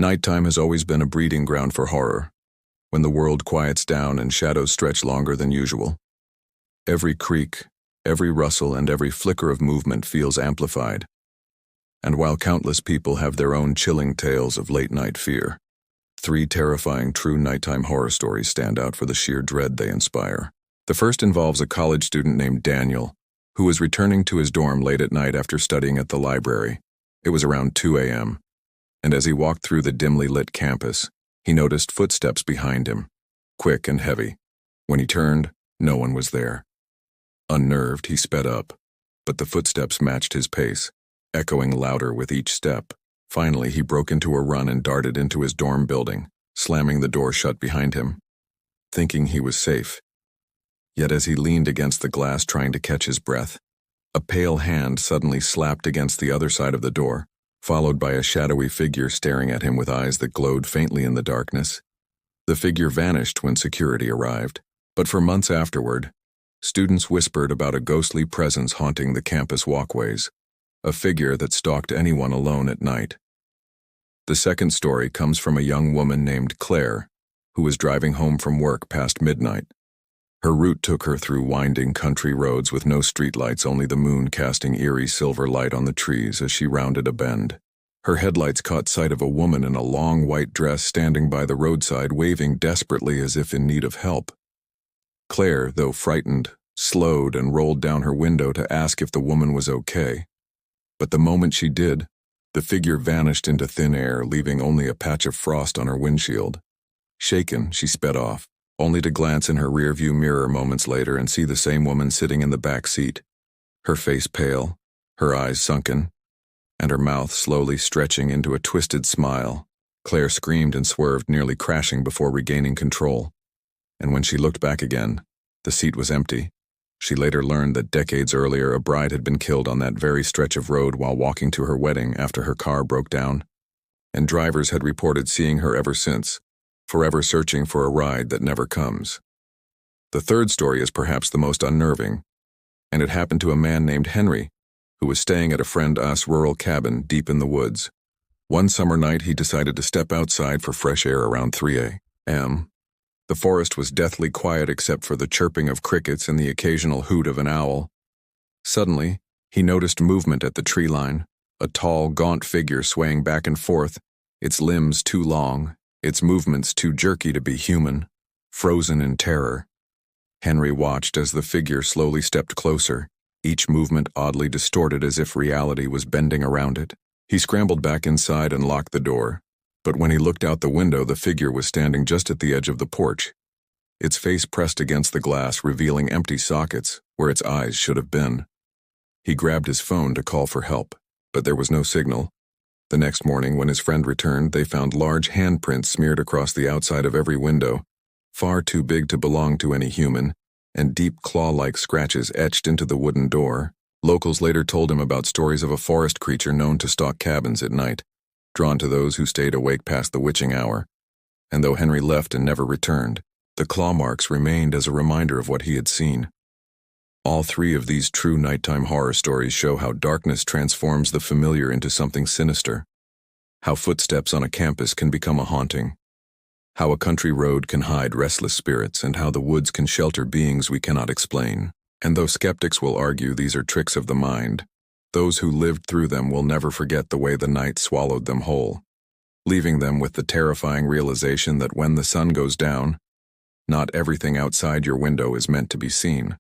Nighttime has always been a breeding ground for horror, when the world quiets down and shadows stretch longer than usual. Every creak, every rustle, and every flicker of movement feels amplified. And while countless people have their own chilling tales of late-night fear, 3 terrifying true nighttime horror stories stand out for the sheer dread they inspire. The first involves a college student named Daniel, who was returning to his dorm late at night after studying at the library. It was around 2 a.m., and as he walked through the dimly lit campus, he noticed footsteps behind him, quick and heavy. When he turned, no one was there. Unnerved, he sped up, but the footsteps matched his pace, echoing louder with each step. Finally, he broke into a run and darted into his dorm building, slamming the door shut behind him, thinking he was safe. Yet as he leaned against the glass trying to catch his breath, a pale hand suddenly slapped against the other side of the door, followed by a shadowy figure staring at him with eyes that glowed faintly in the darkness. The figure vanished when security arrived, but for months afterward, students whispered about a ghostly presence haunting the campus walkways, a figure that stalked anyone alone at night. The second story comes from a young woman named Claire, who was driving home from work past midnight. Her route took her through winding country roads with no streetlights, only the moon casting eerie silver light on the trees as she rounded a bend. Her headlights caught sight of a woman in a long white dress standing by the roadside, waving desperately as if in need of help. Claire, though frightened, slowed and rolled down her window to ask if the woman was okay. But the moment she did, the figure vanished into thin air, leaving only a patch of frost on her windshield. Shaken, she sped off, only to glance in her rearview mirror moments later and see the same woman sitting in the back seat, her face pale, her eyes sunken, and her mouth slowly stretching into a twisted smile. Claire screamed and swerved, nearly crashing before regaining control. And when she looked back again, the seat was empty. She later learned that decades earlier a bride had been killed on that very stretch of road while walking to her wedding after her car broke down, and drivers had reported seeing her ever since, forever searching for a ride that never comes. The third story is perhaps the most unnerving, and it happened to a man named Henry, who was staying at a friend's rural cabin deep in the woods. One summer night, he decided to step outside for fresh air around 3 a.m. The forest was deathly quiet except for the chirping of crickets and the occasional hoot of an owl. Suddenly, he noticed movement at the tree line, a tall, gaunt figure swaying back and forth, its limbs too long, its movements too jerky to be human, frozen in terror. Henry watched as the figure slowly stepped closer, each movement oddly distorted as if reality was bending around it. He scrambled back inside and locked the door, but when he looked out the window, the figure was standing just at the edge of the porch, its face pressed against the glass, revealing empty sockets where its eyes should have been. He grabbed his phone to call for help, but there was no signal. The next morning, when his friend returned, they found large handprints smeared across the outside of every window, far too big to belong to any human, and deep claw-like scratches etched into the wooden door. Locals later told him about stories of a forest creature known to stalk cabins at night, drawn to those who stayed awake past the witching hour. And though Henry left and never returned, the claw marks remained as a reminder of what he had seen. All 3 of these true nighttime horror stories show how darkness transforms the familiar into something sinister, how footsteps on a campus can become a haunting, how a country road can hide restless spirits, and how the woods can shelter beings we cannot explain. And though skeptics will argue these are tricks of the mind, those who lived through them will never forget the way the night swallowed them whole, leaving them with the terrifying realization that when the sun goes down, not everything outside your window is meant to be seen.